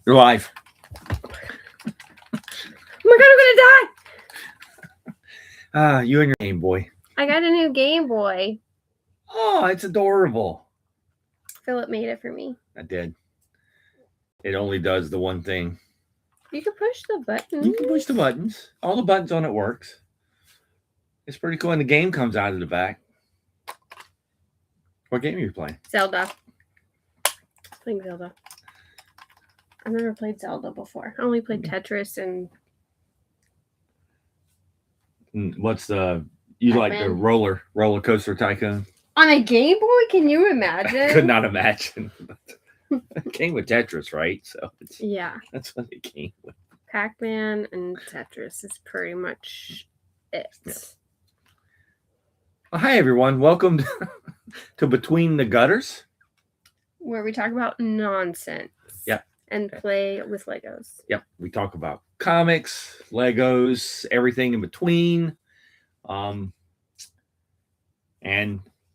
You're live. Oh my god, I'm gonna die! You and your Game Boy. I got a new Game Boy. Oh, it's adorable. Philip made it for me. I did. It only does the one thing. You can push the button. You can push the buttons. All the buttons on it works. It's pretty cool. And the game comes out of the back. What game are you playing? Zelda. Playing Zelda. I've never played Zelda before. I only played Tetris and What's the you like the roller coaster tycoon? on a Game Boy? Can you imagine? I could not imagine. It came with Tetris, right? So yeah, that's what it came with. Pac-Man and Tetris is pretty much it. Yeah. Well, hi everyone. Welcome to Between the Gutters, where we talk about nonsense. Yeah. And play with Legos. Yep. We talk about comics, Legos, everything in between. And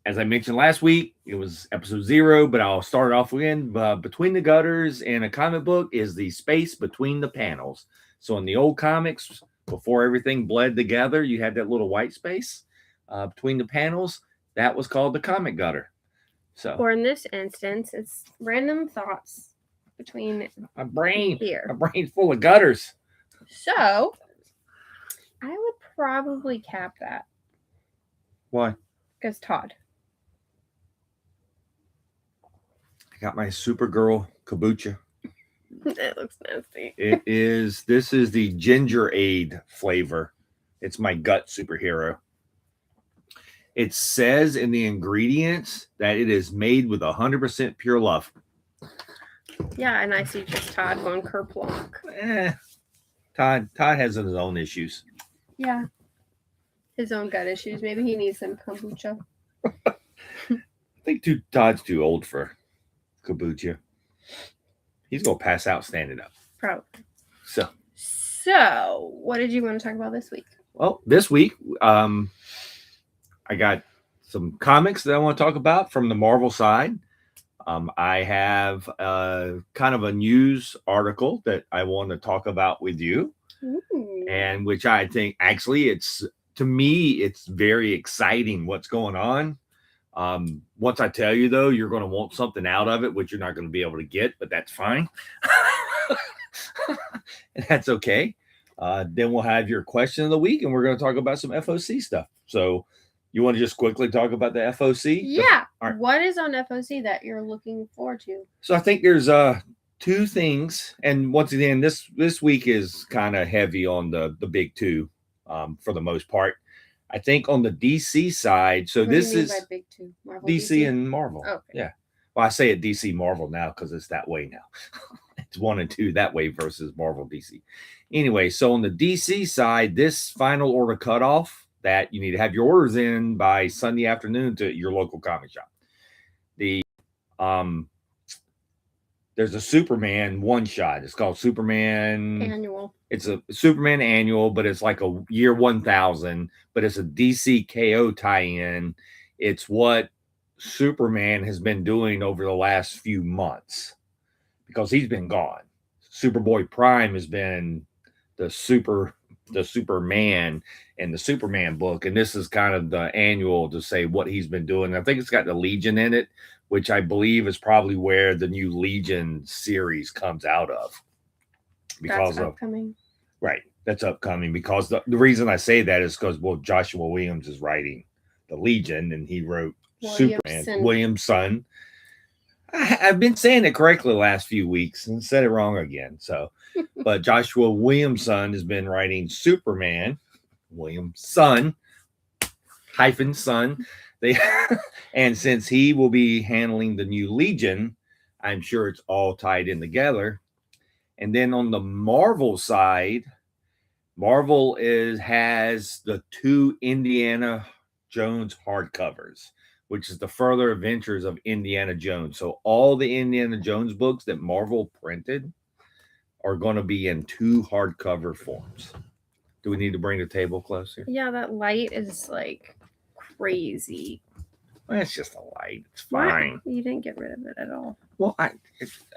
as I mentioned last week, it was episode 0, but I'll start off again. Between the Gutters in a comic book is the space between the panels. So in the old comics, before everything bled together, you had that little white space between the panels. That was called the comic gutter. So, or in this instance, it's random thoughts between my brain here. My brain's full of gutters. So I would probably cap that. Why? Because Todd. I got my Supergirl kombucha. It looks nasty. This is the ginger aid flavor. It's my gut superhero. It says in the ingredients that it is made with 100% pure love. Yeah, and I see just Todd going kerplunk. Todd has his own issues. Yeah. His own gut issues. Maybe he needs some kombucha. I think Todd's too old for kombucha. He's going to pass out standing up. Probably. So, what did you want to talk about this week? Well, this week, I got some comics that I want to talk about from the Marvel side. I have kind of a news article that I want to talk about with you. Ooh. And which I think actually to me, it's very exciting what's going on. Once I tell you, though, you're going to want something out of it, which you're not going to be able to get, but that's fine. And that's okay. Then we'll have your question of the week, and we're going to talk about some FOC stuff. So you want to just quickly talk about the FOC? Yeah. All right. What is on FOC that you're looking forward to? So I think there's two things. And once again, this week is kind of heavy on the big two for the most part. I think on the DC side, so what this do you mean is by big two? Marvel, DC and Marvel. Oh, okay. Yeah. Well, I say it DC Marvel now because it's that way now. It's 1 and 2 that way versus Marvel DC. Anyway, so on the DC side, this final order cutoff that you need to have your orders in by Sunday afternoon to your local comic shop. There's a Superman one shot. It's called Superman Annual. It's a Superman annual, but it's like a year 1000, but it's a DC KO tie-in. It's what Superman has been doing over the last few months because he's been gone. Superboy Prime has been the Superman in the Superman book, and this is kind of the annual to say what he's been doing. I think it's got the Legion in it, which I believe is probably where the new Legion series comes out of. Because that's upcoming. Right. That's upcoming because the reason I say that is because, well, Joshua Williams is writing the Legion and he wrote Superman. Williams' son. I've been saying it correctly the last few weeks and said it wrong again. So, but Joshua Williams' son has been writing Superman, Williams' son, son. And since he will be handling the new Legion, I'm sure it's all tied in together. And then on the Marvel side, Marvel has the 2 Indiana Jones hardcovers, which is the further adventures of Indiana Jones. So all the Indiana Jones books that Marvel printed are going to be in 2 hardcover forms. Do we need to bring the table closer? Yeah, that light is like crazy. Well, it's just a light. It's fine. What? You didn't get rid of it at all. Well,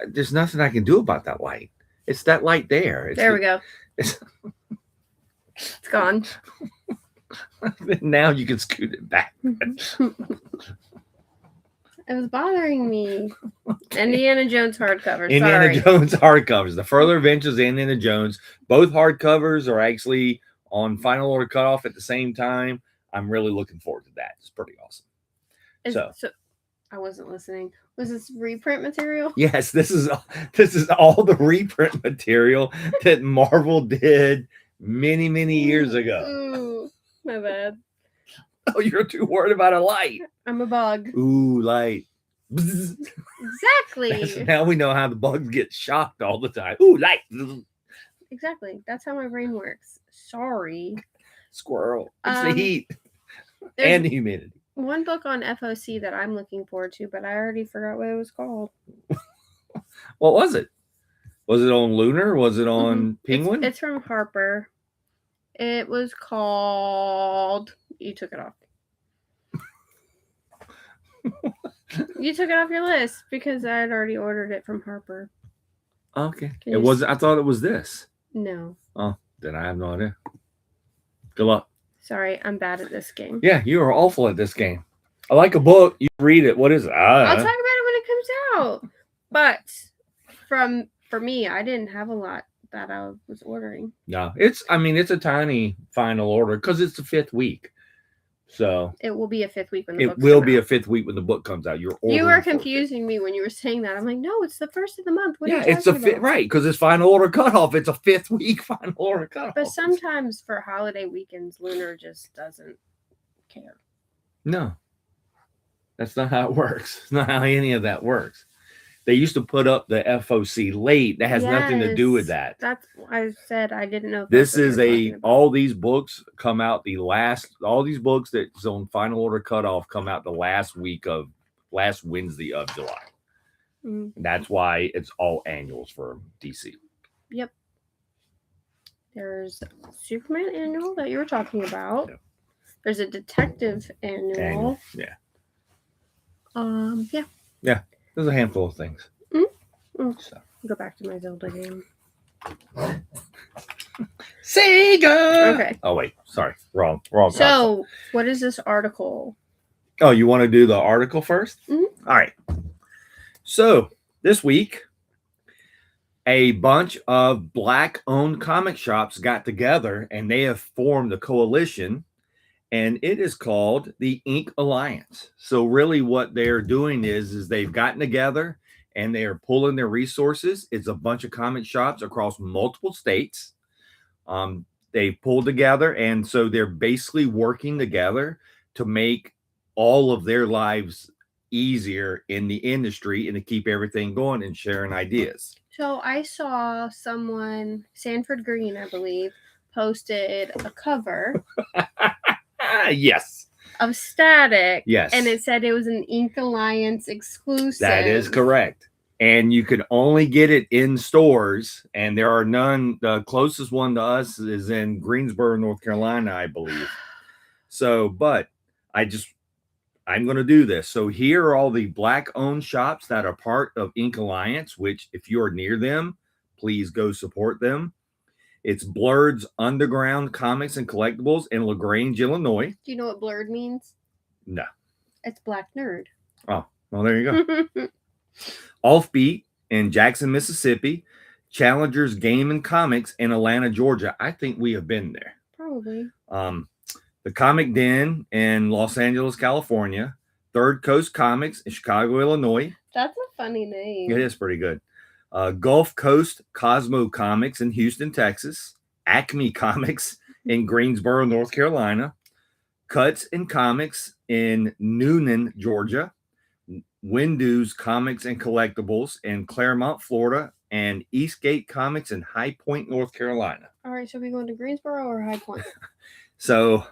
there's nothing I can do about that light. It's that light there. There we go. It's, It's gone. now you can scoot it back. It was bothering me. Indiana Jones hardcover. Indiana Sorry. Jones hardcovers. The Further Adventures of Indiana Jones. Both hardcovers are actually on Final Order Cutoff at the same time. I'm really looking forward to that. It's pretty awesome. So I wasn't listening. Was this reprint material? yes, this is all the reprint material that Marvel did many years ago. Ooh, my bad. Oh, you're too worried about a light. I'm a bug. Ooh, light. Exactly. Now we know how the bugs get shocked all the time. Ooh, light. Exactly. That's how my brain works. Sorry. Squirrel. It's the heat There's and the humidity. one book on FOC that I'm looking forward to, but I already forgot what it was called. What was it? Was it on Lunar? Was it on Penguin? It's from Harper. It was called... You took it off. You took it off your list because I had already ordered it from Harper. Okay. It was. I thought it was this. No. Oh, then I have no idea. Good luck. Sorry, I'm bad at this game. Yeah, you are awful at this game. I like a book. You read it. What is it? I'll talk about it when it comes out. But for me, I didn't have a lot that I was ordering. No, it's a tiny final order because it's the 5th week. So it will be a 5th week when the book comes out. It will be a 5th week when the book comes out. You were confusing me when you were saying that. I'm like, no, it's the 1st of the month. What are you it's talking about? Right, because it's Final Order Cutoff. It's a 5th week Final Order Cutoff. But sometimes for holiday weekends, Lunar just doesn't care. No, that's not how it works. It's not how any of that works. They used to put up the FOC late. That has nothing to do with that. That's why I said I didn't know. This is all these books come out all these books that's on Final Order Cutoff come out the last Wednesday of July. Mm-hmm. That's why it's all annuals for DC. Yep. There's Superman annual that you were talking about. Yep. There's a detective annual. Yeah. Yeah. Yeah. There's a handful of things. Mm-hmm. So. Go back to my Zelda game. Sega! Okay. Oh, wait. Sorry. Wrong. So, what is this article? Oh, you want to do the article first? Mm-hmm. All right. So, this week, a bunch of Black-owned comic shops got together, and they have formed a coalition, and it is called the Ink Alliance. So really what they're doing is they've gotten together and they are pulling their resources. It's a bunch of comic shops across multiple states. They pulled together, and so they're basically working together to make all of their lives easier in the industry and to keep everything going and sharing ideas. So I saw someone, Sanford Green, I believe, posted a cover. Yes. Of Static. Yes. And it said it was an Ink Alliance exclusive. That is correct. And you can only get it in stores, and there are none. The closest one to us is in Greensboro, North Carolina, I believe. So, but I'm going to do this. So here are all the Black-owned shops that are part of Ink Alliance, which if you're near them, please go support them. It's Blurred's Underground Comics and Collectibles in LaGrange, Illinois. Do you know what Blurred means? No. It's Black Nerd. Oh, well, there you go. Offbeat in Jackson, Mississippi. Challengers Game and Comics in Atlanta, Georgia. I think we have been there. Probably. The Comic Den in Los Angeles, California. Third Coast Comics in Chicago, Illinois. That's a funny name. It is pretty good. Gulf Coast Cosmo Comics in Houston, Texas. Acme Comics in Greensboro, North Carolina. Cuts and Comics in Noonan, Georgia. Windew's Comics and Collectibles in Claremont, Florida. And Eastgate Comics in High Point, North Carolina. All right, so are we going to Greensboro or High Point? So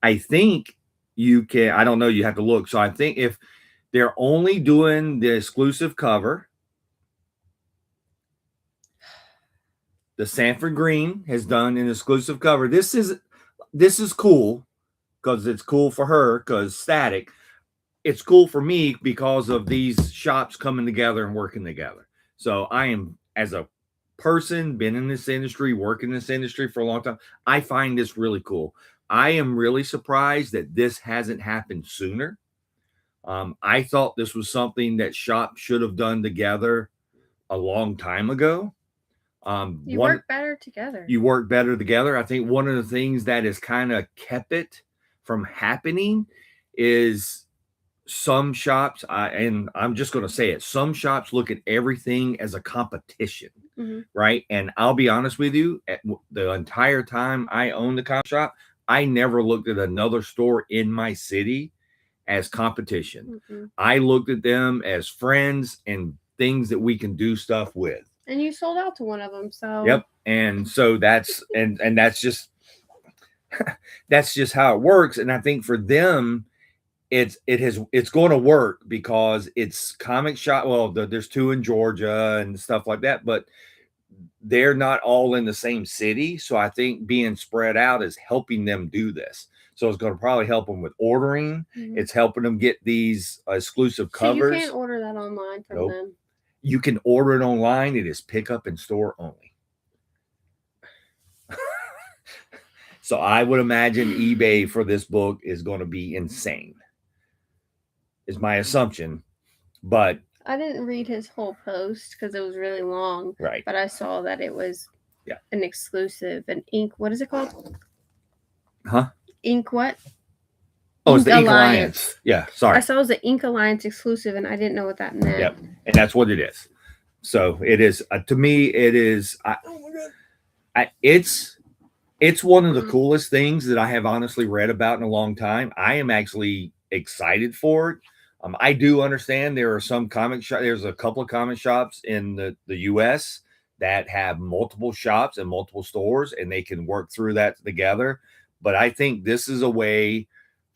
I think you can, I don't know, you have to look. So I think if they're only doing the exclusive cover, the Sanford Green has done an exclusive cover. This is cool because it's cool for her because Static. It's cool for me because of these shops coming together and working together. So I am, as a person, been in this industry, working in this industry for a long time, I find this really cool. I am really surprised that this hasn't happened sooner. I thought this was something that shops should have done together a long time ago. You work better together. You work better together. I think one of the things that has kind of kept it from happening is some shops, and I'm just going to say it, some shops look at everything as a competition, right? And I'll be honest with you, the entire time I owned the comic shop, I never looked at another store in my city as competition. I looked at them as friends and things that we can do stuff with. And you sold out to one of them, so yep. And so that's and that's just that's just how it works. And I think for them, it's going to work because it's comic shop. Well, there's 2 in Georgia and stuff like that, but they're not all in the same city. So I think being spread out is helping them do this. So it's going to probably help them with ordering. It's helping them get these exclusive covers. So you can't order that online from them. You can order it online. It is pickup in store only. So I would imagine eBay for this book is going to be insane. Is my assumption. But I didn't read his whole post because it was really long. Right. But I saw that it was an exclusive, an ink. What is it called? Huh? Ink what? Oh, it's the Ink Alliance. Yeah, sorry. I saw it was the Ink Alliance exclusive, and I didn't know what that meant. Yep, and that's what it is. So it is, to me, it is, it's one of the coolest things that I have honestly read about in a long time. I am actually excited for it. I do understand there are some comic shops, there's a couple of comic shops in the US that have multiple shops and multiple stores, and they can work through that together. But I think this is a way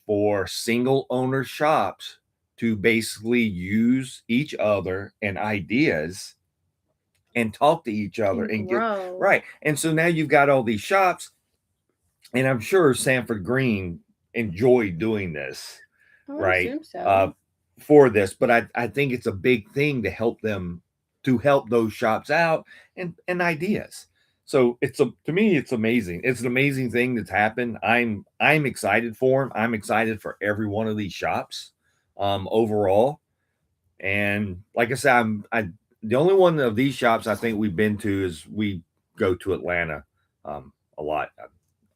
for single owner shops to basically use each other and ideas and talk to each other and get right. And so now you've got all these shops, and I'm sure Sanford Green enjoyed doing this, right? So. For this, but I think it's a big thing to help them, to help those shops out and ideas. So to me, it's amazing. It's an amazing thing that's happened. I'm excited for them. I'm excited for every one of these shops, overall. And like I said, the only one of these shops I think we've been to is we go to Atlanta, a lot.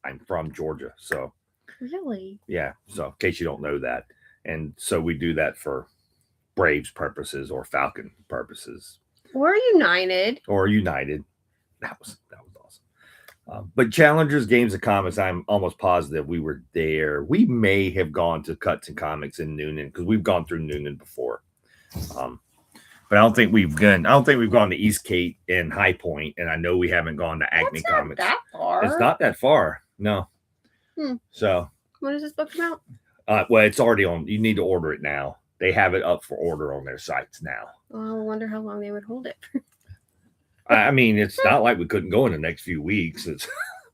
I'm from Georgia, so really, yeah. So in case you don't know that, and so we do that for Braves purposes or Falcon purposes, or United. That was awesome. But Challengers Games of Comics, I'm almost positive we were there. We may have gone to Cuts and Comics in Noonan because we've gone through Noonan before. But I don't think we've gone to Eastgate and High Point, and I know we haven't gone to Acme Comics. That far. It's not that far, no. So when does this book come out? Well, it's already on. You need to order it now. They have it up for order on their sites now. Well, I wonder how long they would hold it. I mean, it's not like we couldn't go in the next few weeks.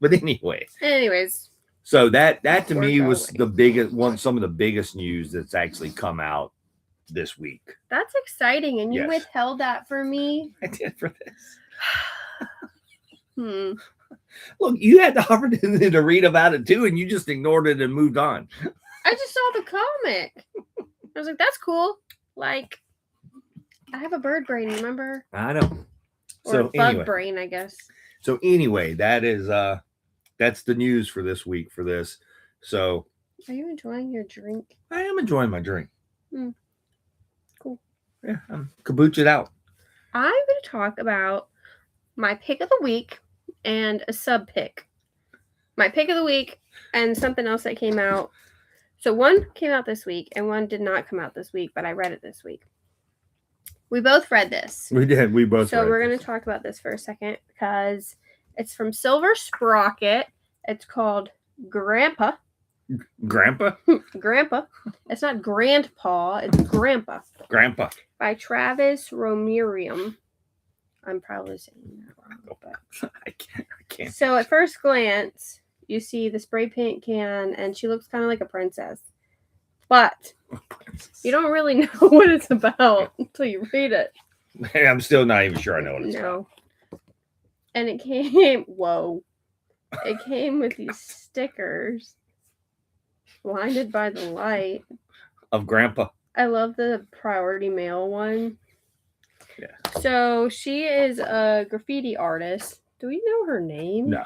But anyway. Anyways. So that to me was the biggest one, some of the biggest news that's actually come out this week. That's exciting, and you withheld that for me. I did for this. Look, you had the opportunity to read about it too, and you just ignored it and moved on. I just saw the comic. I was like, "That's cool." Like, I have a bird brain. Remember? I know. Or bug brain, I guess. So anyway, that is that's the news for this week for this. So, are you enjoying your drink? I am enjoying my drink. Cool. Yeah, I'm kabooched out. I'm going to talk about my pick of the week and a sub pick. My pick of the week and something else that came out. So one came out this week and one did not come out this week, but I read it this week. We both read this. We did. We both. So we're going to talk about this for a second because it's from Silver Sprocket. It's called Grampa. Grampa? Grampa. It's not Grandpa. It's Grampa. Grampa. By Travis Rommereim. I'm probably saying that wrong. But... I can't. So at first glance, you see the spray paint can, and she looks kind of like a princess. But you don't really know what it's about until you read it. I'm still not even sure I know what it's about. And it came, whoa, it came with these stickers. Blinded by the light. Of Grampa. I love the priority mail one. Yeah. So she is a graffiti artist. Do we know her name? No.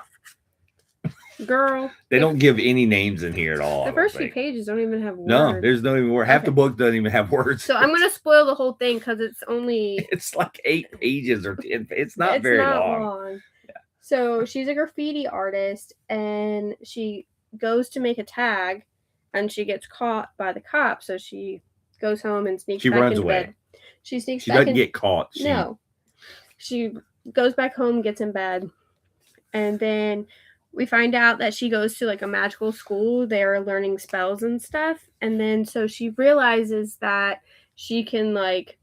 Girl. They don't give any names in here at all. The first few pages don't even have words. No, there's no even word. Half the book doesn't even have words. So I'm going to spoil the whole thing because it's only... It's like 8 pages or 10. It's not very long. Yeah. So she's a graffiti artist and she goes to make a tag and she gets caught by the cops. So she goes home and sneaks back runs into away. bed. She sneaks She back doesn't get caught. No. She goes back home, gets in bed, and then we find out that she goes to like a magical school. They're learning spells and stuff. And then so she realizes that she can like,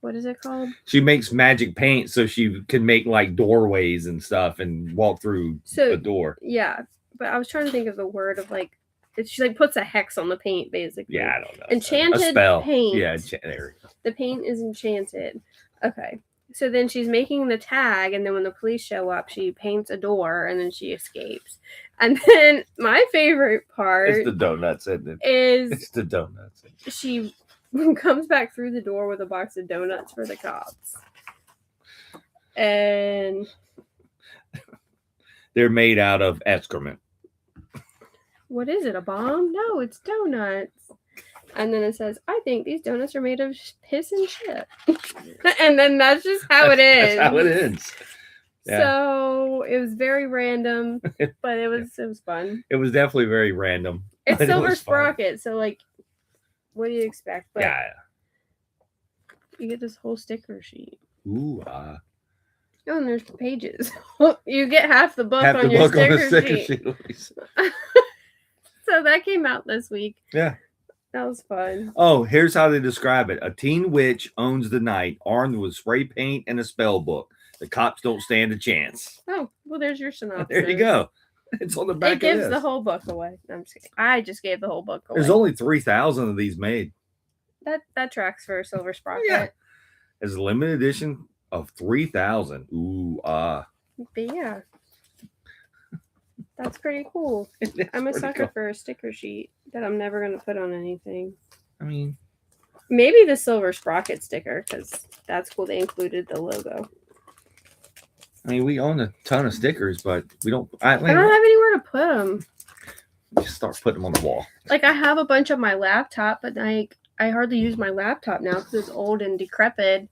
what is it called? She makes magic paint so she can make like doorways and stuff and walk through a door. Yeah. But I was trying to think of the word of like, she like puts a hex on the paint basically. Yeah, I don't know. Enchanted a spell. Paint. Yeah, there. The paint is enchanted. Okay. So then she's making the tag, and then when the police show up, she paints a door, and then she escapes. And then my favorite part is the donuts, isn't it? It's the donuts. She comes back through the door with a box of donuts for the cops. And they're made out of excrement. What is it, a bomb? No, it's donuts. And then it says, I think these donuts are made of piss and shit. And then that's just how it is. That's how it is. Yeah. So it was very random, but it was fun. It was definitely very random. It's Silver Sprocket, so like, what do you expect? But yeah. You get this whole sticker sheet. Ooh, Oh, and there's pages. You get half the book on your sticker sheet. So that came out this week. Yeah. That was fun. Oh, here's how they describe it. A teen witch owns the night, armed with spray paint and a spell book. The cops don't stand a chance. Oh, well, there's your synopsis. There you go. It's on the back of this. It gives the whole book away. No, I'm just kidding. I just gave the whole book away. There's only 3,000 of these made. That tracks for Silver Sprocket. Yeah. It's a limited edition of 3,000. Ooh, But yeah. That's pretty cool. I'm a sucker for a sticker sheet that I'm never going to put on anything. I mean, maybe the Silver Sprocket sticker, because that's cool. They included the logo. I mean, we own a ton of stickers, but we don't. I don't have anywhere to put them. Just start putting them on the wall. Like, I have a bunch on my laptop, but like I hardly use my laptop now because it's old and decrepit.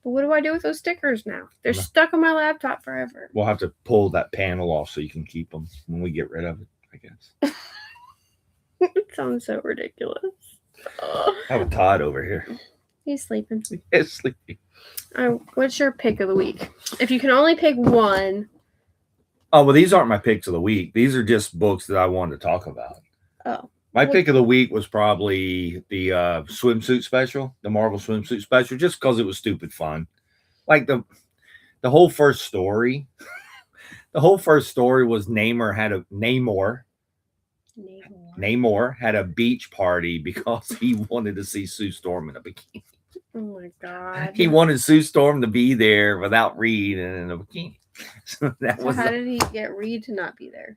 But what do I do with those stickers now? They're stuck on my laptop forever. We'll have to pull that panel off so you can keep them when we get rid of it, I guess. It sounds so ridiculous. I have a Todd over here. He's sleeping. He's sleeping. What's your pick of the week? If you can only pick one. Oh, well, these aren't my picks of the week. These are just books that I wanted to talk about. Oh. My pick of the week was probably the swimsuit special, the Marvel swimsuit special, just because it was stupid fun. Like the whole first story. The whole first story was Namor had a beach party because he wanted to see Sue Storm in a bikini. Oh my God. He wanted Sue Storm to be there without Reed and in a bikini. So how did he get Reed to not be there?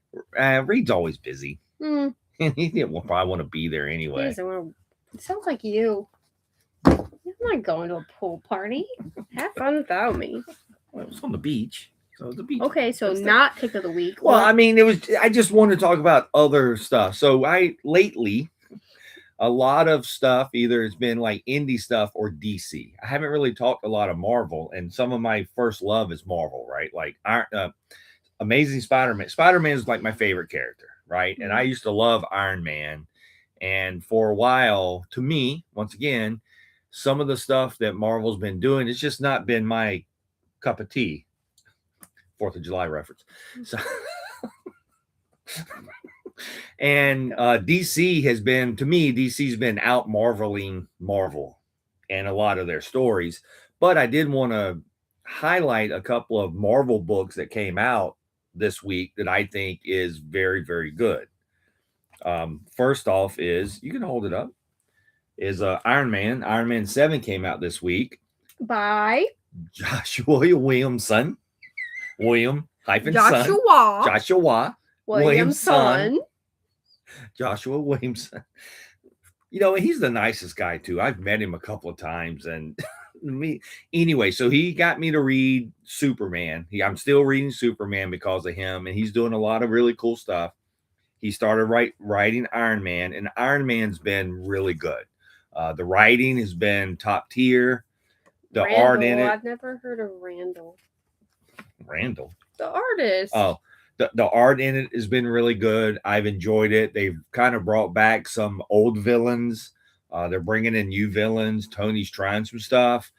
Reed's always busy. And he didn't probably want to be there anyway. It sounds like you. I'm not going to a pool party. Have fun without me. Well, it was on the beach. So the beach. Okay, so not pick of the week. Well, I mean, I just wanted to talk about other stuff. So lately, a lot of stuff either has been like indie stuff or DC. I haven't really talked a lot of Marvel, and some of my first love is Marvel, right? Like Amazing Spider-Man. Spider-Man is like my favorite character, right? And I used to love Iron Man. And for a while, to me, once again, some of the stuff that Marvel's been doing, it's just not been my cup of tea. 4th of July reference. So, and DC has been, to me, DC's been out marveling Marvel and a lot of their stories. But I did want to highlight a couple of Marvel books that came out this week that I think is very, very good. First off is, you can hold it up, is Iron Man. Iron Man 7 came out this week. By Joshua Williamson. William hyphen son. Joshua William's son. Williamson. Joshua Williamson. You know, he's the nicest guy too. I've met him a couple of times, and anyway, so he got me to read Superman. I'm still reading Superman because of him, and he's doing a lot of really cool stuff. He started writing Iron Man, and Iron Man's been really good. The writing has been top tier. The art in it. I've never heard of Randall. Randall. The artist. Oh, the art in it has been really good. I've enjoyed it. They've kind of brought back some old villains. They're bringing in new villains. Tony's trying some stuff.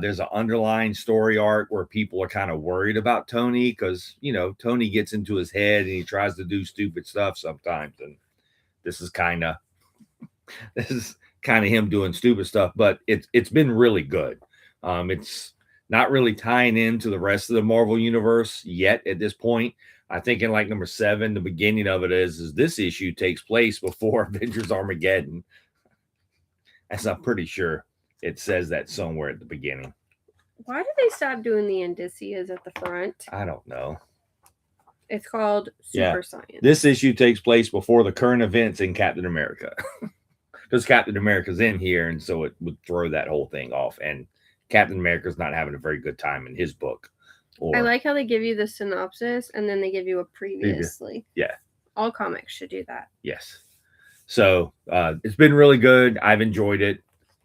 There's an underlying story arc where people are kind of worried about Tony because, you know, Tony gets into his head and he tries to do stupid stuff sometimes. And this is kind of him doing stupid stuff, but it's been really good. It's not really tying into the rest of the Marvel universe yet at this point. I think in like number 7, the beginning of it is this issue takes place before Avengers Armageddon. As I'm pretty sure it says that somewhere at the beginning. Why did they stop doing the indices at the front? I don't know. It's called Super Science. This issue takes place before the current events in Captain America. Because Captain America's in here, and so it would throw that whole thing off. And Captain America's not having a very good time in his book. I like how they give you the synopsis and then they give you a previously. Yeah. All comics should do that. Yes. So it's been really good. I've enjoyed it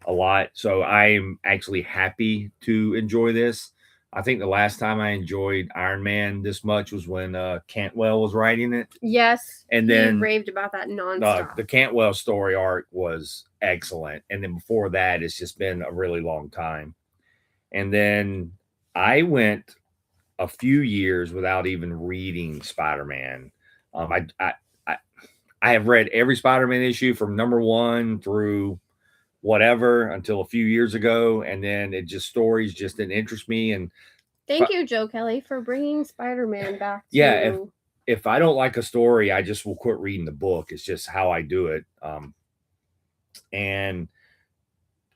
a lot. So I'm actually happy to enjoy this. I think the last time I enjoyed Iron Man this much was when Cantwell was writing it. Yes. And then he raved about that nonstop. The Cantwell story arc was excellent. And then before that, it's just been a really long time. And then I went a few years without even reading Spider-Man. I have read every Spider-Man issue from number 1 through whatever until a few years ago, and then stories just didn't interest me. And thank you, Joe Kelly, for bringing Spider-Man back to... Yeah, if I don't like a story, I just will quit reading the book. It's just how I do it. And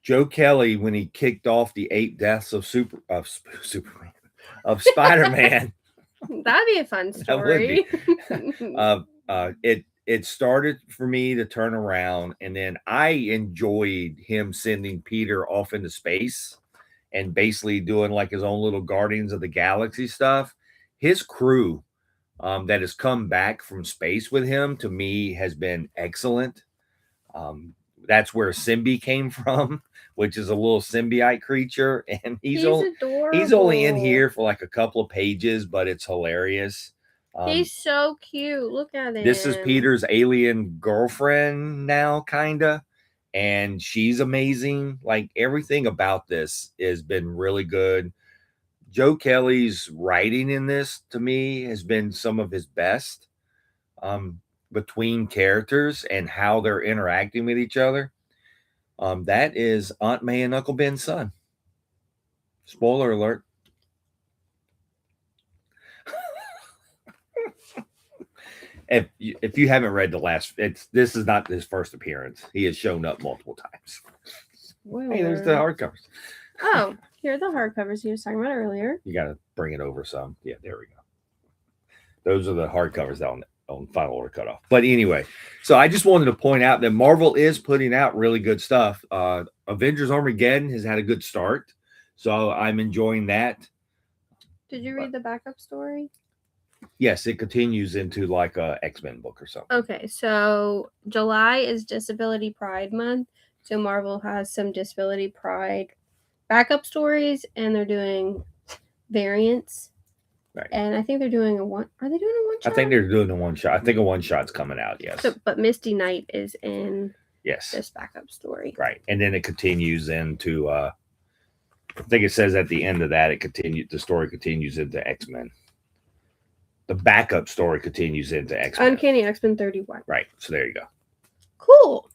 Joe Kelly, when he kicked off the 8 deaths of Superman, of Spider-Man. That'd be a fun story. That would be. It started for me to turn around, and then I enjoyed him sending Peter off into space and basically doing like his own little Guardians of the Galaxy stuff. His crew that has come back from space with him, to me, has been excellent. That's where Symbi came from, which is a little symbiote creature, and he's only in here for like a couple of pages, but it's hilarious. He's so cute. Look at him. This is Peter's alien girlfriend now, kinda, and she's amazing. Like, everything about this has been really good. Joe Kelly's writing in this, to me, has been some of his best. Between characters and how they're interacting with each other. That is Aunt May and Uncle Ben's son. Spoiler alert. If you haven't read this is not his first appearance. He has shown up multiple times. Hey, there's the hardcovers. Oh, here are the hardcovers you were talking about earlier. You got to bring it over some. Yeah, there we go. Those are the hardcovers on Final Order Cutoff. But anyway, so I just wanted to point out that Marvel is putting out really good stuff. Avengers Armageddon has had a good start, so I'm enjoying that. Did you read the backup story? Yes, it continues into like a X-Men book or something. Okay, so July is Disability Pride Month, so Marvel has some Disability Pride backup stories, and they're doing variants. Right. And I think they're doing a one. Are they doing a one shot? I think they're doing a one shot. I think a one shot's coming out. Yes. So, but Misty Knight is in. Yes. This backup story. Right, and then it continues into. I think it says at the end of that the story continues into X-Men. The backup story continues into X-Men. Uncanny X-Men 31. Right. So there you go. Cool.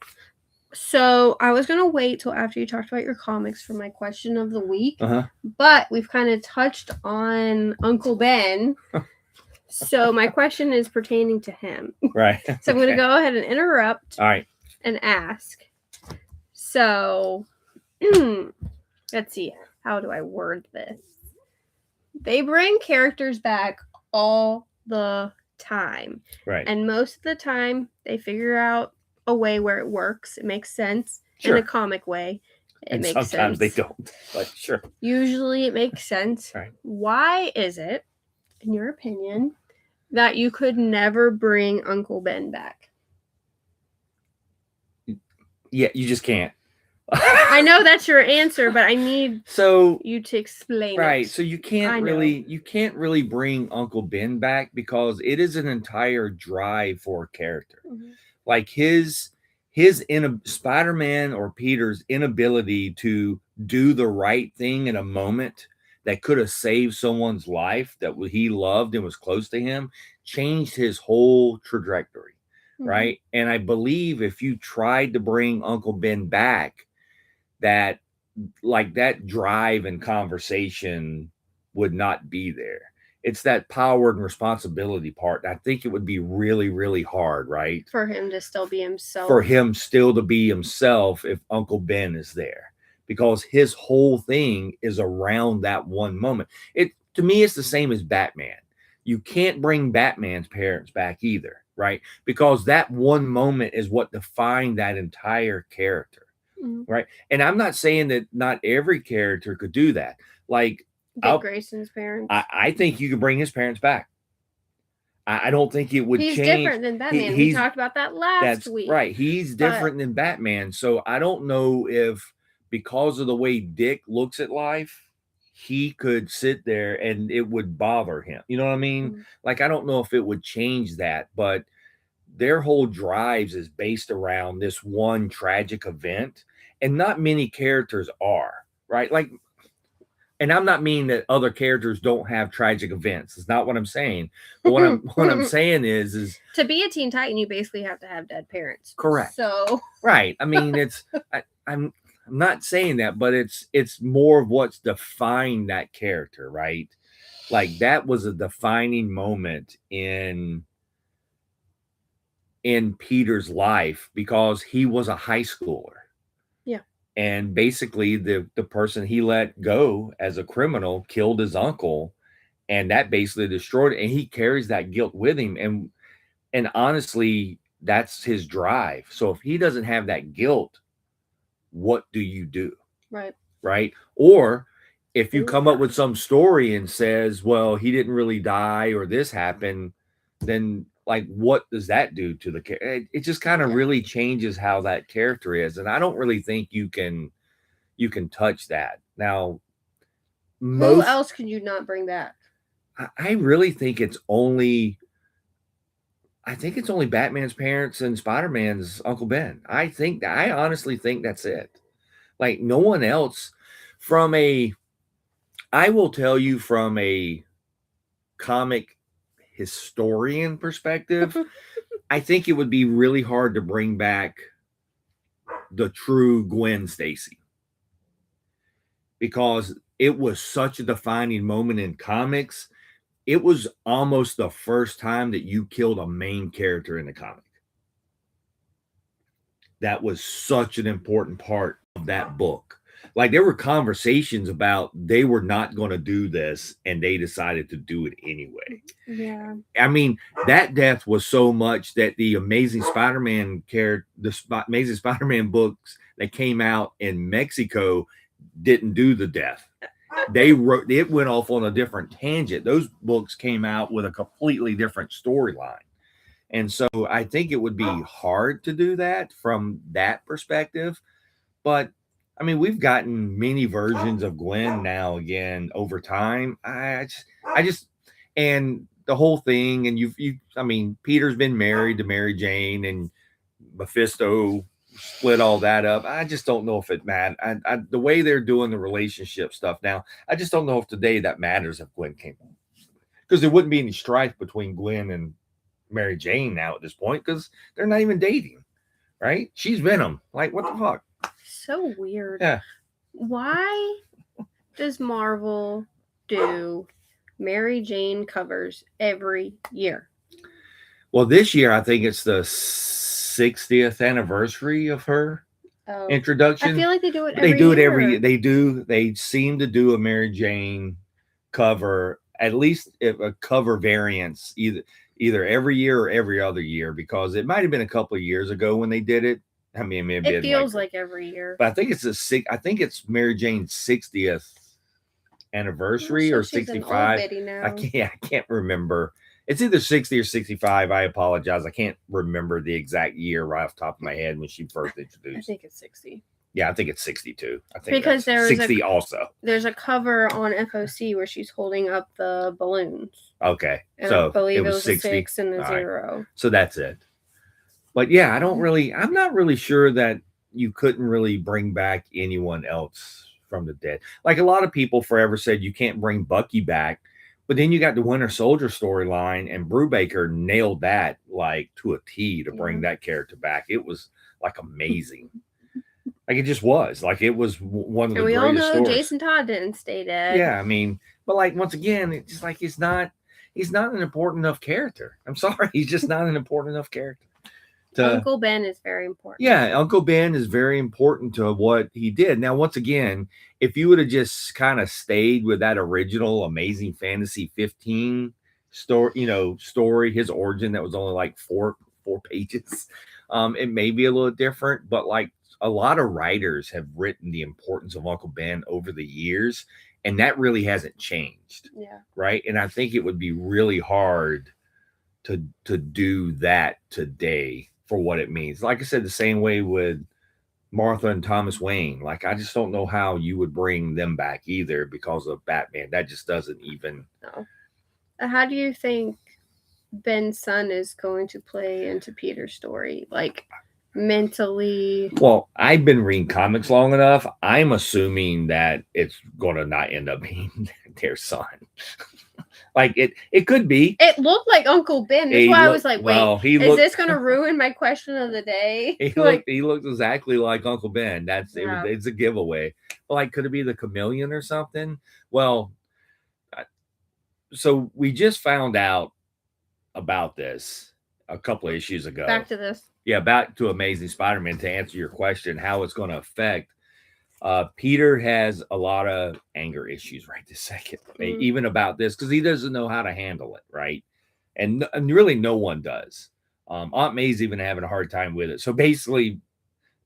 So I was going to wait till after you talked about your comics for my question of the week. But we've kind of touched on Uncle Ben. So my question is pertaining to him. Right. So I'm going to go ahead and interrupt. All right. And ask. So let's see. How do I word this? They bring characters back all the time. Right. And most of the time, they figure out a way where it works. It makes sense Sure. in a comic way. It And makes sometimes sense. they don't, but sure. Usually it makes sense. Right. Why is it, in your opinion, that you could never bring Uncle Ben back? Yeah, you just can't. I know that's your answer, but I need you to explain it. Right. So you can't really bring Uncle Ben back because it is an entire drive for a character. Mhm. Like his Spider-Man or Peter's inability to do the right thing in a moment that could have saved someone's life that he loved and was close to him changed his whole trajectory. Right. And I believe if you tried to bring Uncle Ben back, that drive and conversation would not be there. It's that power and responsibility part. I think it would be really, really hard, right? For him to still be himself. For him still to be himself if Uncle Ben is there. Because his whole thing is around that one moment. To me, it's the same as Batman. You can't bring Batman's parents back either, right? Because that one moment is what defined that entire character. Right. And I'm not saying that not every character could do that. Like Dick Grayson's parents. I think you could bring his parents back. I don't think it would change. He's different than Batman. We talked about that last week. Right. He's different than Batman. So I don't know if because of the way Dick looks at life, he could sit there and it would bother him. You know what I mean? Like, I don't know if it would change that, but their whole drives is based around this one tragic event, and not many characters are, right? Like, and I'm not meaning that other characters don't have tragic events. It's not what I'm saying. But what I'm saying is to be a Teen Titan, you basically have to have dead parents. Correct. So right. I mean, I'm not saying that, but it's more of what's defined that character, right? Like that was a defining moment in Peter's life because he was a high schooler. Yeah. And basically the person he let go as a criminal killed his uncle, and that basically destroyed it. And he carries that guilt with him. And honestly, that's his drive. So if he doesn't have that guilt, what do you do? Right. Right. Or if you come up with some story and says, well, he didn't really die or this happened, then like, what does that do to the character? It just kind of really changes how that character is. And I don't really think you can touch that. Now, who else can you not bring back? I really think it's only Batman's parents and Spider-Man's Uncle Ben. I honestly think that's it. Like no one else I will tell you from a comic historian perspective, I think it would be really hard to bring back the true Gwen Stacy because it was such a defining moment in comics. It was almost the first time that you killed a main character in the comic. That was such an important part of that book. Like there were conversations about they were not going to do this and they decided to do it anyway. Yeah. I mean, that death was so much that the Amazing Spider-Man Amazing Spider-Man books that came out in Mexico didn't do the death. It went off on a different tangent. Those books came out with a completely different storyline. And so I think it would be hard to do that from that perspective. But I mean, we've gotten many versions of Gwen now again over time. I just, and the whole thing, and Peter's been married to Mary Jane, and Mephisto split all that up. I just don't know if it matters. The way they're doing the relationship stuff now, I just don't know if today that matters if Gwen came home. Because there wouldn't be any strife between Gwen and Mary Jane now at this point because they're not even dating, right? She's Venom. Like, what the fuck? So weird. Yeah. Why does Marvel do Mary Jane covers every year? Well, this year I think it's the 60th anniversary of her introduction. I feel like they do it every year. They seem to do a Mary Jane cover, at least a cover variance, either every year or every other year, because it might have been a couple of years ago when they did it. I mean, it may have It been feels like every year. but I think I think it's Mary Jane's 60th anniversary or She's an old 65. biddy now. I can't remember. It's either 60 or 65. I apologize. I can't remember the exact year right off the top of my head when she first introduced. I think it's 60. Yeah, I think it's 62. I think because there's 60 also. There's a cover on FOC where she's holding up the balloons. Okay. And so I believe it was 60. a 6 and a 0. Right. So that's it. But yeah, I'm not really sure that you couldn't really bring back anyone else from the dead. Like a lot of people forever said you can't bring Bucky back, but then you got the Winter Soldier storyline, and Brubaker nailed that like to a T to bring that character back. It was like amazing. Like it just was. Like it was one of the greatest stories. We all know Jason Todd didn't stay dead. Yeah, I mean, but like once again, it's just like he's not an important enough character. I'm sorry, he's just not an important enough character. Uncle Ben is very important. Yeah, Uncle Ben is very important to what he did. Now, once again, if you would have just kind of stayed with that original Amazing Fantasy 15 story, his origin that was only like four pages, it may be a little different, but like a lot of writers have written the importance of Uncle Ben over the years, and that really hasn't changed. Yeah. Right. And I think it would be really hard to do that today for what it means. Like I said, the same way with Martha and Thomas Wayne. Like, I just don't know how you would bring them back either because of Batman. That just doesn't even. No. How do you think Ben's son is going to play into Peter's story? Like, mentally? Well, I've been reading comics long enough. I'm assuming that it's going to not end up being their son. Like it could be. It looked like Uncle Ben. That's why I was like, wait, is this going to ruin my question of the day? He looked exactly like Uncle Ben. It's a giveaway. Like, could it be the chameleon or something? Well, so we just found out about this a couple of issues ago. Back to this. Yeah, back to Amazing Spider-Man to answer your question, how it's going to affect. Peter has a lot of anger issues right this second, even about this, because he doesn't know how to handle it, right? And really no one does. Aunt May's even having a hard time with it. So basically,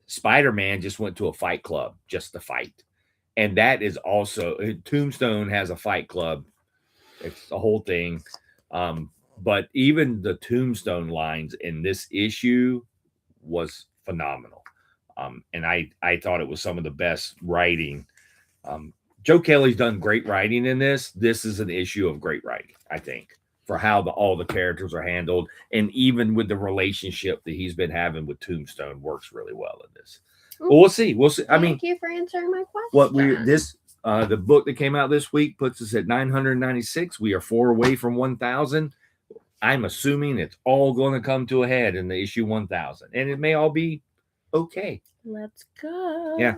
Spider-Man just went to a fight club just to fight. And that is also, Tombstone has a fight club. It's the whole thing. But even the Tombstone lines in this issue was phenomenal. And I thought it was some of the best writing. Joe Kelly's done great writing in this. This is an issue of great writing, I think, for how all the characters are handled. And even with the relationship that he's been having with Tombstone works really well in this. But we'll see. Thank you for answering my question. The book that came out this week puts us at 996. We are 4 away from 1,000. I'm assuming it's all going to come to a head in the issue 1,000. And it may all be okay. Let's go. Yeah.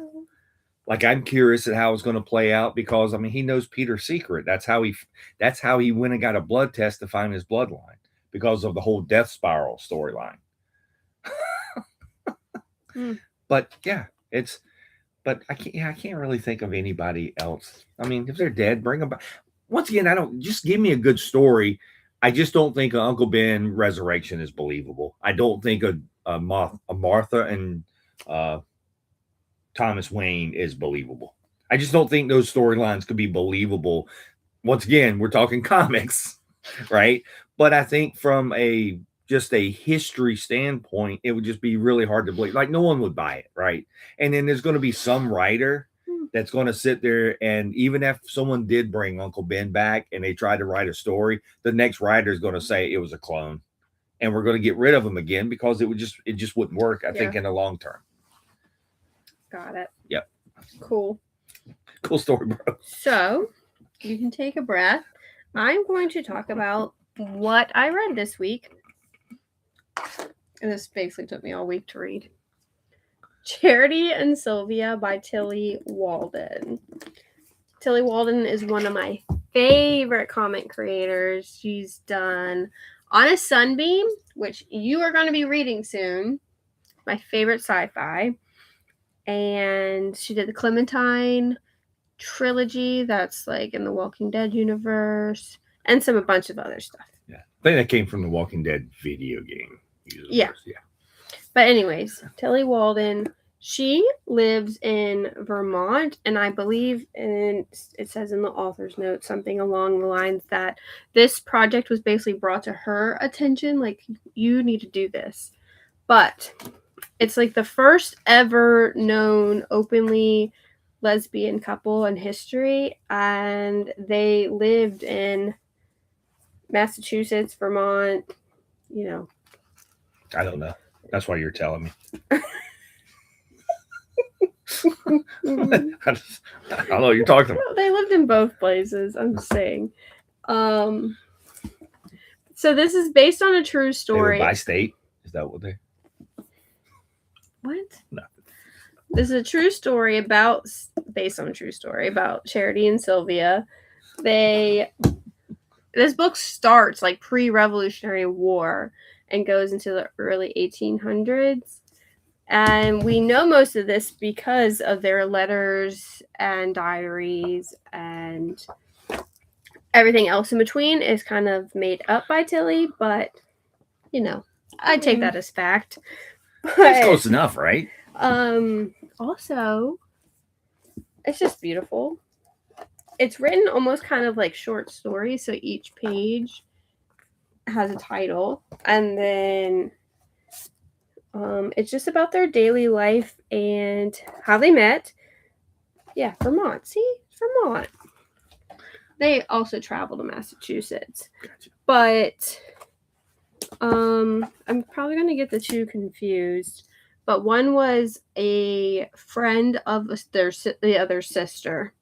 Like, I'm curious at how it's going to play out because, I mean, he knows Peter's secret. That's how he went and got a blood test to find his bloodline because of the whole Death Spiral storyline. But yeah, but I can't really think of anybody else. I mean, if they're dead, bring them back. Once again, just give me a good story. I just don't think Uncle Ben resurrection is believable. I don't think a Martha and Thomas Wayne is believable. I just don't think those storylines could be believable. Once again, we're talking comics, right? But I think from just a history standpoint, it would just be really hard to believe. Like, no one would buy it, right? And then there's going to be some writer that's going to sit there, and even if someone did bring Uncle Ben back and they tried to write a story, the next writer is going to say it was a clone, and we're going to get rid of him again because it just wouldn't work. I think in the long term. Got it. Yep. Cool Story, bro. So you can take a breath. I'm going to talk about what I read this week. And this basically took me all week to read. Charity and Sylvia by Tillie Walden. Tillie Walden is one of my favorite comic creators. She's done On a Sunbeam, which you are going to be reading soon. My favorite sci-fi. And she did the Clementine trilogy that's like in the Walking Dead universe, and a bunch of other stuff. Yeah, I think that came from the Walking Dead video game. Yeah. But anyways, Tillie Walden, she lives in Vermont, and I believe it says in the author's note something along the lines that this project was basically brought to her attention, like, you need to do this. But it's like the first ever known openly lesbian couple in history, and they lived in Massachusetts, Vermont, I don't know. That's why you're telling me. I don't know what you're talking about. They lived in both places, I'm just saying. So this is based on a true story. They were by state? Is that what they... What? No. This is a true story based on a true story about Charity and Sylvia. This book starts like pre-Revolutionary War and goes into the early 1800s. And we know most of this because of their letters and diaries, and everything else in between is kind of made up by Tillie, but, I take that as fact. That's close enough, right? Also, it's just beautiful. It's written almost kind of like short stories, so each page has a title, and then it's just about their daily life and how they met. Yeah, Vermont. See? Vermont. They also travel to Massachusetts. Gotcha. But I'm probably going to get the two confused. But one was a friend of the other sister.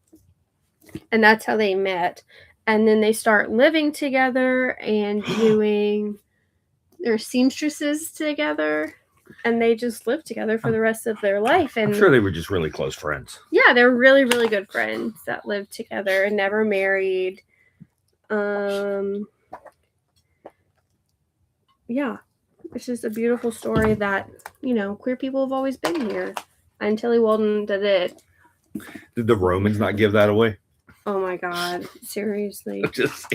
And that's how they met. And then they start living together and doing their seamstresses together. And they just lived together for the rest of their life. And I'm sure they were just really close friends. Yeah, they were really, really good friends that lived together and never married. Yeah, it's just a beautiful story that, queer people have always been here. And Tillie Walden did it. Did the Romans not give that away? Oh my God, seriously. Just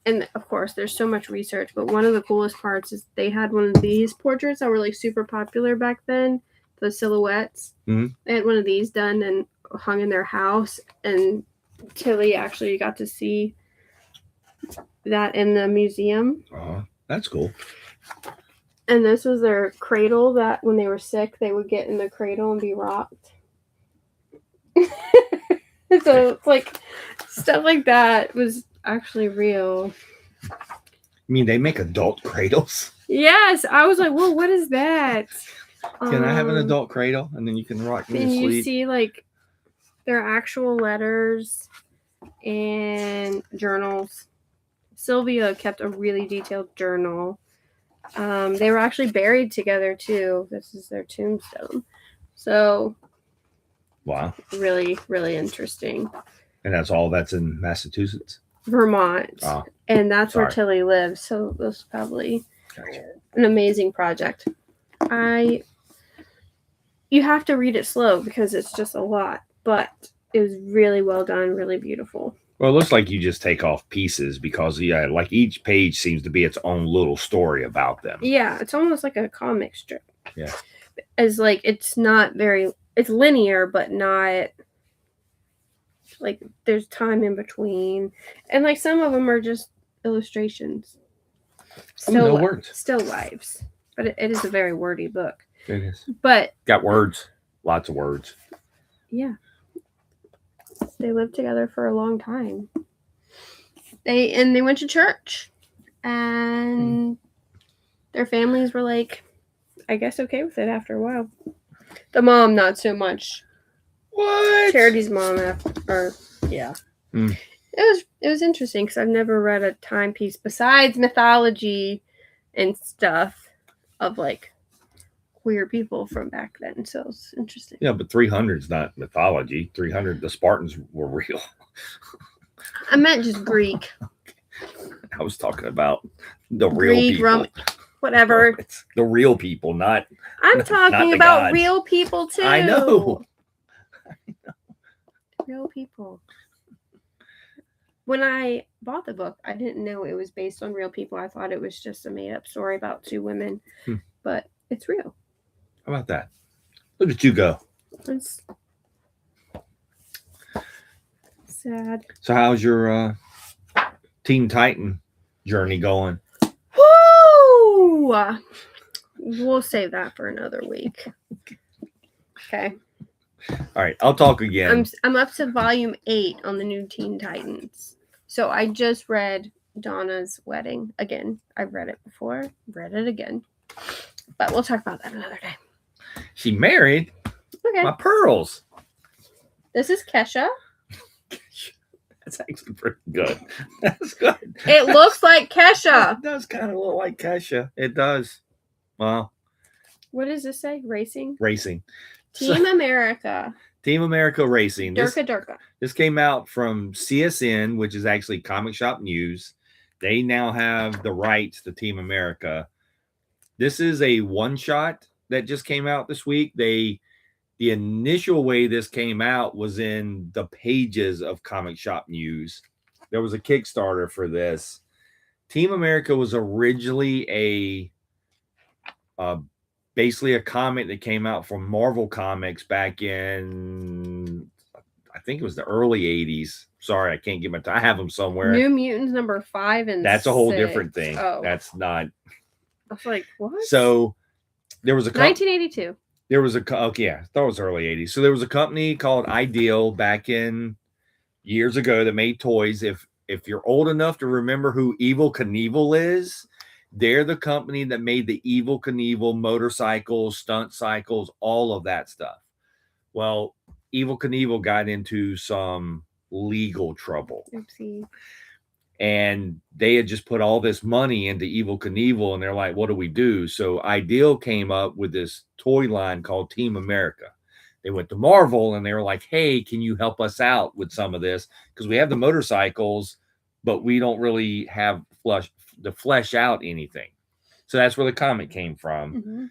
and of course, there's so much research, but one of the coolest parts is they had one of these portraits that were like super popular back then, the silhouettes. Mm-hmm. They had one of these done and hung in their house, and Tillie actually got to see that in the museum. Oh, that's cool. And this was their cradle that when they were sick, they would get in the cradle and be rocked. So it's like stuff like that was actually real. You mean they make adult cradles? Yes, I was like, "Whoa, what is that?" Can I have an adult cradle, and then you can rock me to sleep? And you see like their actual letters and journals. Sylvia kept a really detailed journal. They were actually buried together too. This is their tombstone. So, wow, really, really interesting. And that's in Massachusetts? Vermont. Oh, and that's where Tillie lives. So it was probably an amazing project. You have to read it slow because it's just a lot, but it was really well done, really beautiful. Well, it looks like you just take off pieces because, like each page seems to be its own little story about them. Yeah, it's almost like a comic strip. Yeah. It's like, it's linear, but not, like, there's time in between. And, like, some of them are just illustrations. No words. Still lives. But it is a very wordy book. It is. But. Got words. Lots of words. Yeah. They lived together for a long time. They went to church. And their families were like, I guess okay with it after a while. The mom, not so much. What? Charity's mom, yeah. Mm. It was interesting because I've never read a timepiece besides mythology and stuff of like queer people from back then. So it's interesting. Yeah, but 300's not mythology. 300, the Spartans were real. I meant just Greek. I was talking about the real people. Whatever. It's the real people, not. I'm talking not about gods. real people too. I know. Real people. When I bought the book, I didn't know it was based on real people. I thought it was just a made-up story about two women, but it's real. How about that? Look at you go. It's sad. So how's your Teen Titan journey going? Woo! We'll save that for another week. Okay. All right, I'll talk again. I'm up to volume 8 on the new Teen Titans. So I just read Donna's Wedding again. I've read it before, read it again. But we'll talk about that another day. She married Okay. my pearls. This is Kesha. That's actually pretty good. That's good. It looks like Kesha. It does kind of look like Kesha. It does. Well. What does this say? Racing? Racing. Team America. Team America Racing. Durka. This came out from CSN, which is actually Comic Shop News. They now have the rights to Team America. This is a one-shot that just came out this week. The initial way this came out was in the pages of Comic Shop News. There was a Kickstarter for this. Team America was originally basically a comic that came out from Marvel Comics back in, I think it was the early 80s. Sorry, I can't get my I have them somewhere. New Mutants number 5 and That's a whole 6. different thing. Oh. That's not. I was like, what? So there was a 1982. There was okay, yeah, I thought it was early 80s. So there was a company called Ideal back in years ago that made toys. If you're old enough to remember who Evel Knievel is, they're the company that made the Evel Knievel motorcycles, stunt cycles, all of that stuff. Well, Evel Knievel got into some legal trouble. Oopsie. And they had just put all this money into Evel Knievel, and they're like, what do we do? So Ideal came up with this toy line called Team America. They went to Marvel, and they were like, hey, can you help us out with some of this? Because we have the motorcycles, but we don't really have to flesh out anything. So that's where the comic came from. Mm-hmm.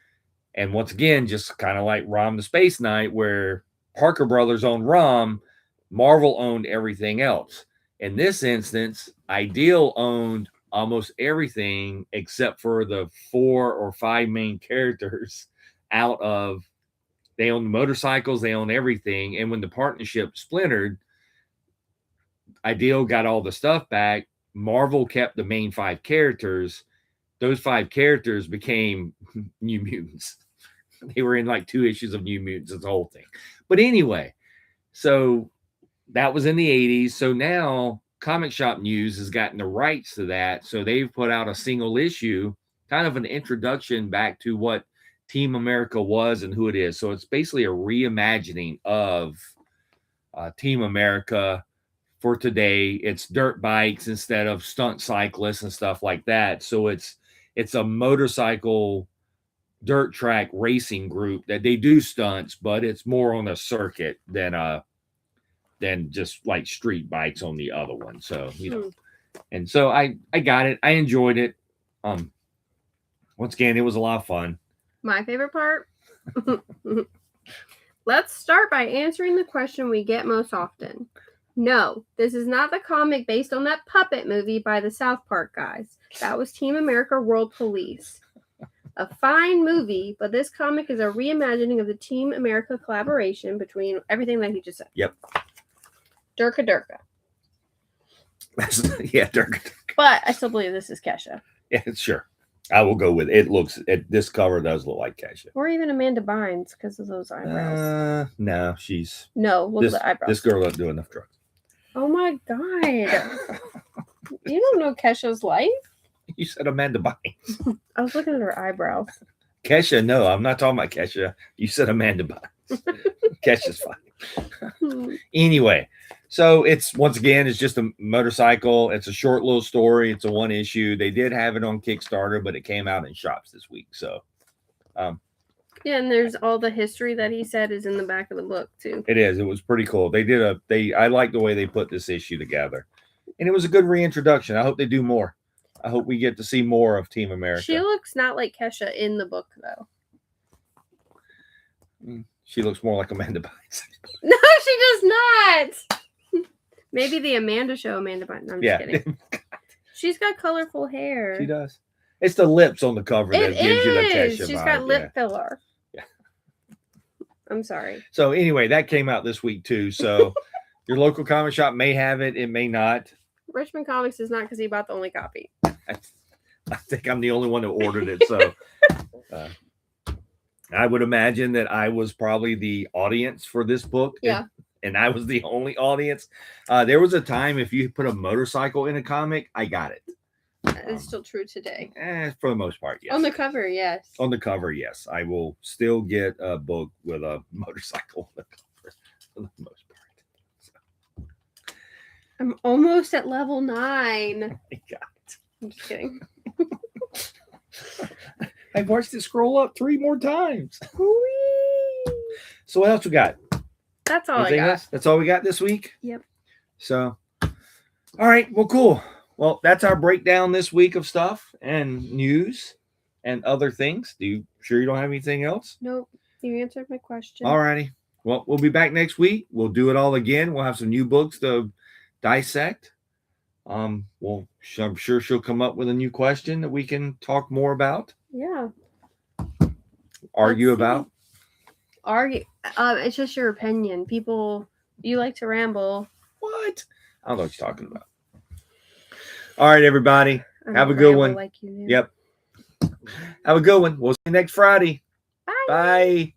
And once again, just kind of like Rom the Space Knight, where Parker Brothers owned Rom, Marvel owned everything else. In this instance, Ideal owned almost everything except for the 4 or 5 main characters out of, they own the motorcycles, they own everything. And when the partnership splintered, Ideal got all the stuff back. Marvel kept the main 5 characters. Those 5 characters became New Mutants. They were in like 2 issues of New Mutants, it's the whole thing. But anyway, so that was in the 80s. So now Comic Shop News has gotten the rights to that. So they've put out a single issue, kind of an introduction back to what Team America was and who it is. So it's basically a reimagining of Team America for today. It's dirt bikes instead of stunt cyclists and stuff like that. So it's a motorcycle dirt track racing group that they do stunts, but it's more on a circuit than just like street bikes on the other one. So, you know, and so I got it. I enjoyed it. Once again, it was a lot of fun. My favorite part. Let's start by answering the question we get most often. No, this is not the comic based on that puppet movie by the South Park guys. That was Team America World Police. A fine movie, but this comic is a reimagining of the Team America collaboration between everything that he just said. Yep. Durka. Yeah, Durka. But I still believe this is Kesha. Yeah, sure. I will go with it. This cover does look like Kesha. Or even Amanda Bynes because of those eyebrows. No, she's... No, look at the eyebrows. This girl doesn't do enough drugs. Oh my God. You don't know Kesha's life? You said Amanda Bynes. I was looking at her eyebrows. Kesha, no, I'm not talking about Kesha. You said Amanda Bynes. Kesha's fine. Anyway, so it's, once again, it's just a motorcycle. It's a short little story. It's a 1 issue. They did have it on Kickstarter, but it came out in shops this week. So, yeah, and there's all the history that he said is in the back of the book too. It is. It was pretty cool. I like the way they put this issue together, and it was a good reintroduction. I hope they do more. I hope we get to see more of Team America. She looks not like Kesha in the book, though. She looks more like Amanda Bynes. No, she does not. Maybe the Amanda show, Amanda Bynes. No, I'm just kidding. She's got colorful hair. She does. It's the lips on the cover that gives you the Tesha She's vibe. got lip filler. Yeah. I'm sorry. So anyway, that came out this week too. So your local comic shop may have it. It may not. Richmond Comics is not because he bought the only copy. I think I'm the only one who ordered it. So I would imagine that I was probably the audience for this book. Yeah. And I was the only audience. There was a time if you put a motorcycle in a comic, I got it. It's still true today. For the most part, yes. On the cover, yes. On the cover, yes. I will still get a book with a motorcycle on the cover for the most part. So. I'm almost at level 9. I got it. I'm just kidding. I've watched it scroll up 3 more times. Whee! So what else we got? That's all Anything I got. else? That's all we got this week? Yep. So, all right. Well, cool. Well, that's our breakdown this week of stuff and news and other things. Sure you don't have anything else? Nope. You answered my question. All righty. Well, we'll be back next week. We'll do it all again. We'll have some new books to dissect. I'm sure she'll come up with a new question that we can talk more about. Yeah. Argue about. Argue. It's just your opinion. People, you like to ramble. What? I don't know what you're talking about. All right, everybody. Have a good one. Like you do. Yep. Have a good one. We'll see you next Friday. Bye. Bye.